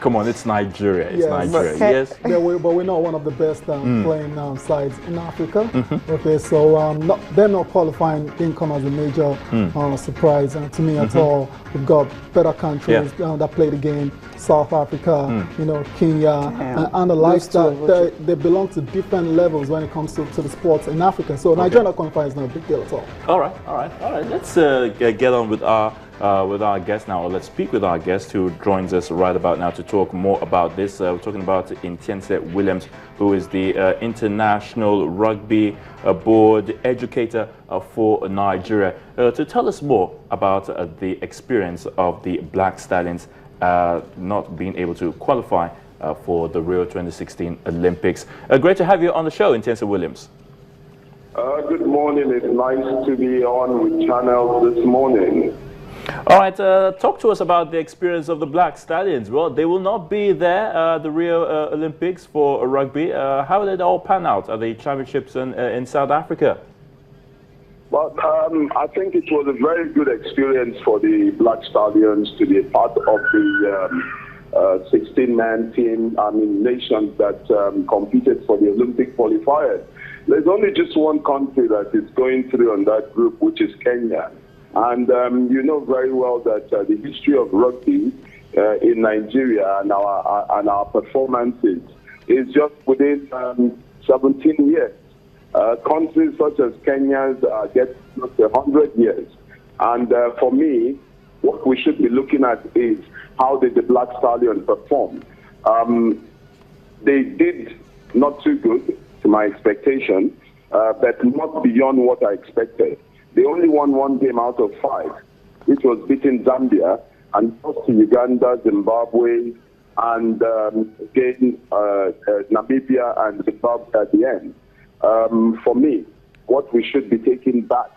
Come on, it's Nigeria. It's Yes, Nigeria. Okay. Yes. but we're not one of the best playing sides in Africa. Okay, so they're not qualifying didn't come as a major surprise to me at all. We've got better countries that play the game. South Africa, Kenya, and the likes that they belong to different levels when it comes to the sports in Africa. So Nigeria qualifying is not a big deal at all. All right, all right, all right. Let's get on with our guest now. Let's speak with our guest who joins us right about now to talk more about this. We're talking about Ntiense Williams, who is the International Rugby Board Educator for Nigeria, to tell us more about the experience of the Black Stallions not being able to qualify for the Rio 2016 Olympics. Great to have you on the show, Ntiense Williams. Good morning. It's nice to be on with Channel this morning. All right, talk to us about the experience of the Black Stallions. Well, they will not be there, the Rio Olympics for rugby. How did it all pan out at the championships in South Africa? Well, I think it was a very good experience for the Black Stallions to be a part of the 16-man team, nations that competed for the Olympic qualifiers. There's only just one country that is going through on that group, which is Kenya. And you know very well that the history of rugby in Nigeria and our performances is just within 17 years. Countries such as Kenya get close to 100 years. And for me, what we should be looking at is how did the Black Stallions perform. They did not too good to my expectation, but not beyond what I expected. They only won one game out of 5, which was beating Zambia, and lost to Uganda, Zimbabwe, and again Namibia and Zimbabwe at the end. For me, what we should be taking back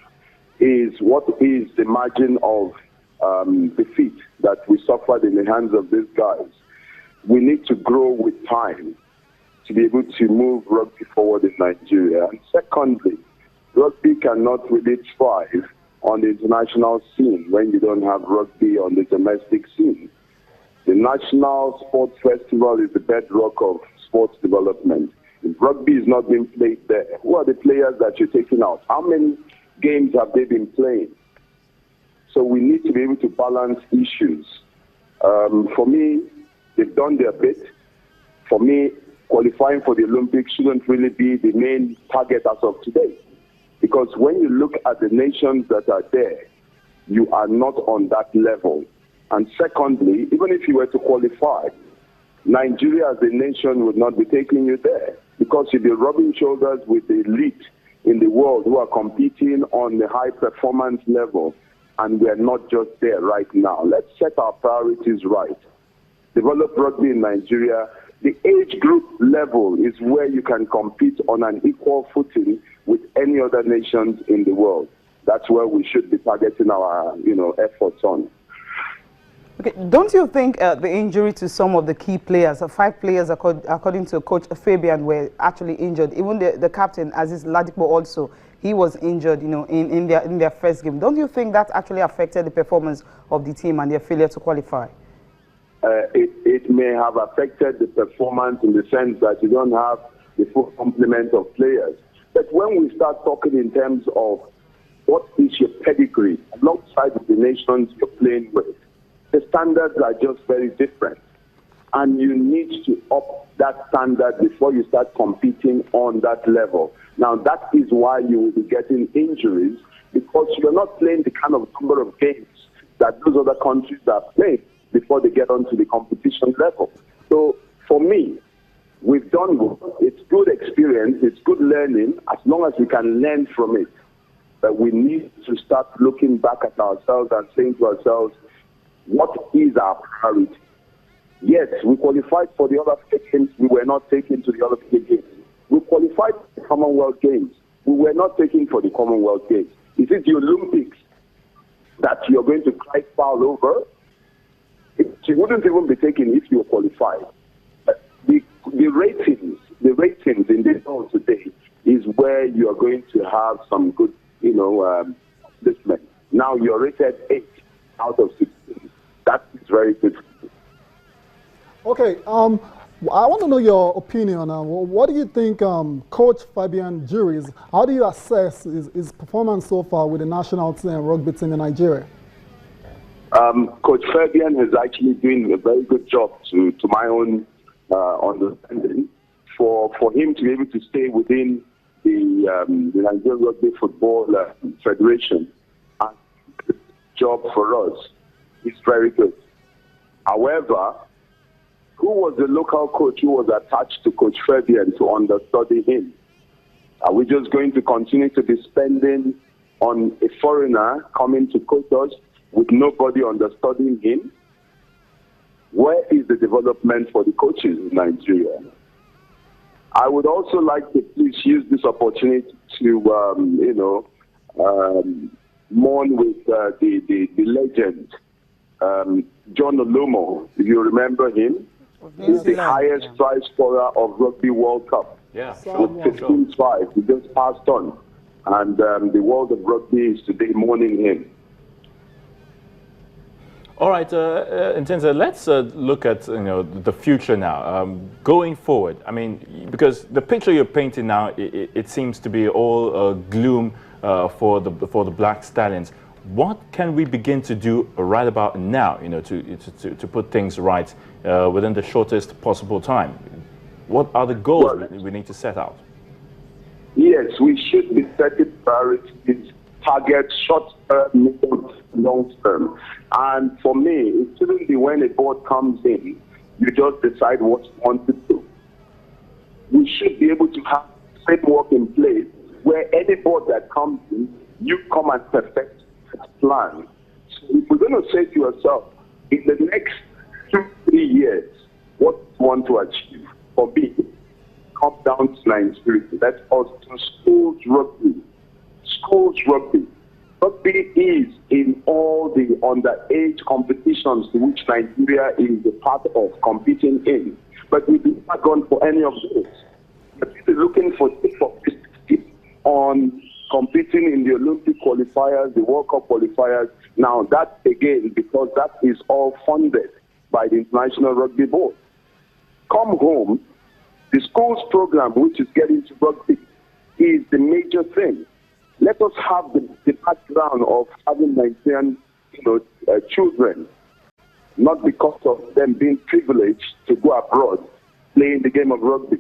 is what is the margin of defeat that we suffered in the hands of these guys. We need to grow with time to be able to move rugby forward in Nigeria. And secondly, rugby cannot really thrive on the international scene when you don't have rugby on the domestic scene. The National Sports Festival is the bedrock of sports development. If rugby is not being played there, who are the players that you're taking out? How many games have they been playing? So we need to be able to balance issues. For me, they've done their bit. For me, qualifying for the Olympics shouldn't really be the main target as of today. Because when you look at the nations that are there, you are not on that level. And secondly, even if you were to qualify, Nigeria as a nation would not be taking you there, because you'd be rubbing shoulders with the elite in the world who are competing on the high performance level, and we're not just there right now. Let's set our priorities right. Develop rugby in Nigeria. The age group level is where you can compete on an equal footing with any other nations in the world. That's where we should be targeting our, efforts on. Okay, don't you think the injury to some of the key players, 5 players according to Coach Fabian, were actually injured? Even the captain, Aziz Ladipo, also, he was injured, in their first game. Don't you think that actually affected the performance of the team and their failure to qualify? It may have affected the performance in the sense that you don't have the full complement of players. But when we start talking in terms of what is your pedigree alongside the nations you're playing with, the standards are just very different. And you need to up that standard before you start competing on that level. Now, that is why you will be getting injuries, because you're not playing the kind of number of games that those other countries are playing before they get onto the competition level. So, for me, we've done well. It's good experience, it's good learning, as long as we can learn from it. But we need to start looking back at ourselves and saying to ourselves, what is our priority? Yes, we qualified for the Olympic Games. We were not taken to the Olympic Games. We qualified for the Commonwealth Games. We were not taken for the Commonwealth Games. Is it the Olympics that you're going to cry foul over? She wouldn't even be taken if you were qualified. The ratings in the world today is where you are going to have some good, placement. Now you're rated 8 out of 16. That is very good. Okay, I want to know your opinion. What do you think, Coach Fabian Juries, how do you assess his performance so far with the national team and rugby team in Nigeria? Coach Fabian is actually doing a very good job, to my own understanding, for him to be able to stay within the Nigerian Rugby Football Federation. And the job for us is very good. However, who was the local coach who was attached to Coach Fabian to understudy him? Are we just going to continue to be spending on a foreigner coming to coach us with nobody understudying him? Where is the development for the coaches in Nigeria? I would also like to please use this opportunity to, mourn with the legend, John Olumo, if you remember him. He's the highest try scorer of Rugby World Cup. Yeah, with 15 tries. He just passed on. And the world of rugby is today mourning him. All right, Intensa, let's look at the future now. Going forward, I mean, because the picture you're painting now, it seems to be all gloom for the Black Stallions. What can we begin to do right about now, to put things right within the shortest possible time? What are the goals we need to set out? Yes, we should be setting priorities, target short-term, medium, long-term. And for me, it shouldn't be when a board comes in, you just decide what you want to do. We should be able to have a framework in place where any board that comes in, you come and perfect that plan. So if we're going to say to yourself, in the next 2-3 years, what do you want to achieve? For me, come down to Nigeria. That's us to schools rugby. Schools rugby. Rugby is in all the underage competitions to which Nigeria is a part of competing in. But we've not gone for any of those. But we're looking for on competing in the Olympic qualifiers, the World Cup qualifiers. Now that again, because that is all funded by the International Rugby Board. Come home, the schools program, which is getting to rugby, is the major thing. Let us have the background of having Nigerian, children, not because of them being privileged to go abroad playing the game of rugby.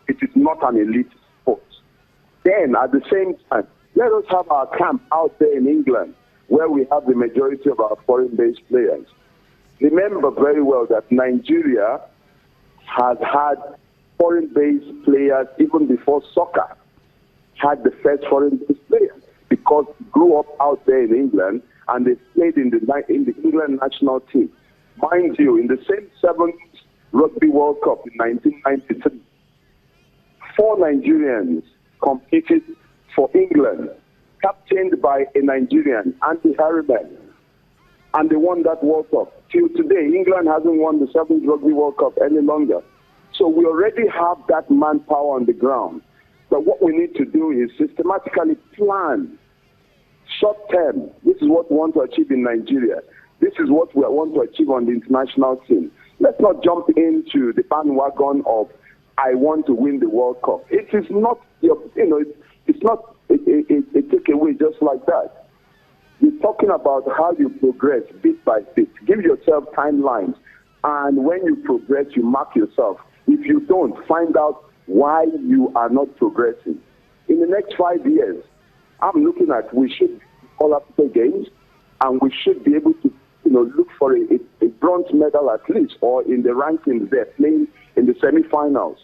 It is not an elite sport. Then, at the same time, let us have our camp out there in England, where we have the majority of our foreign-based players. Remember very well that Nigeria has had foreign-based players even before soccer had the first foreign-based players, because they grew up out there in England and they played in the England national team. Mind you, in the same 7th Rugby World Cup in 1993, 4 Nigerians competed for England, captained by a Nigerian, Andy Harriman, and they won that World Cup. Till today, England hasn't won the 7th Rugby World Cup any longer. So we already have that manpower on the ground. But what we need to do is systematically plan short term. This is what we want to achieve in Nigeria. This is what we want to achieve on the international scene. Let's not jump into the bandwagon of I want to win the World Cup. It is not it's not a takeaway just like that. You're talking about how you progress bit by bit. Give yourself timelines, and when you progress, you mark yourself. If you don't, find out why you are not progressing. In the next 5 years, I'm looking at we should all Africa Games, and we should be able to look for a bronze medal at least, or in the rankings there, playing in the semi-finals.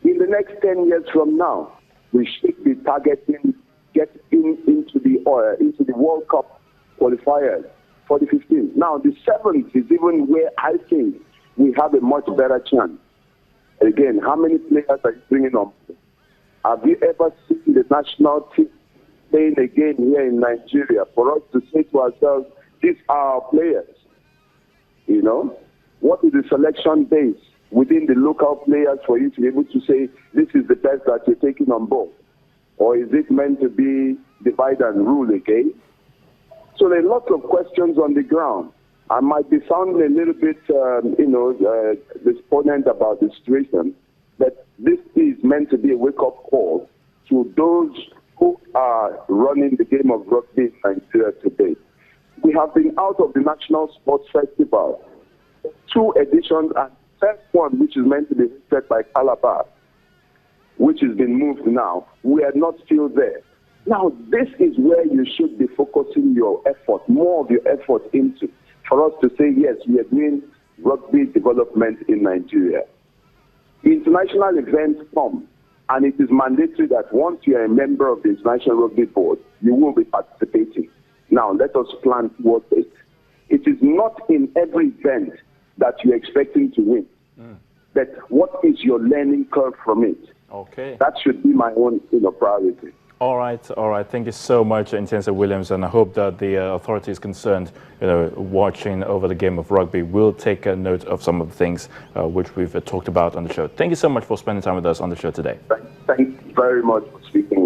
In the next 10 years from now, we should be targeting getting into the World Cup qualifiers for the 15th. Now, the 7th is even where I think we have a much better chance. Again, how many players are you bringing on? Have you ever seen the national team playing again here in Nigeria for us to say to ourselves, these are our players? What is the selection base within the local players for you to be able to say, this is the best that you're taking on board? Or is it meant to be divide and rule again? So there are lots of questions on the ground. I might be sounding a little bit, despondent about the situation, but this is meant to be a wake-up call to those who are running the game of rugby in Nigeria today. We have been out of the National Sports Festival 2 editions, and first one, which is meant to be hosted by Calabar, which has been moved now. We are not still there. Now, this is where you should be focusing your effort, more of your effort into, for us to say, yes, we are doing rugby development in Nigeria. International events come, and it is mandatory that once you are a member of the International Rugby Board, you will be participating. Now, let us plan towards it. It is not in every event that you're expecting to win, but what is your learning curve from it? Okay. That should be my own priority. All right. Thank you so much, Intensa Williams, and I hope that the authorities concerned, watching over the game of rugby, will take a note of some of the things which we've talked about on the show. Thank you so much for spending time with us on the show today. Thank you very much for speaking with me.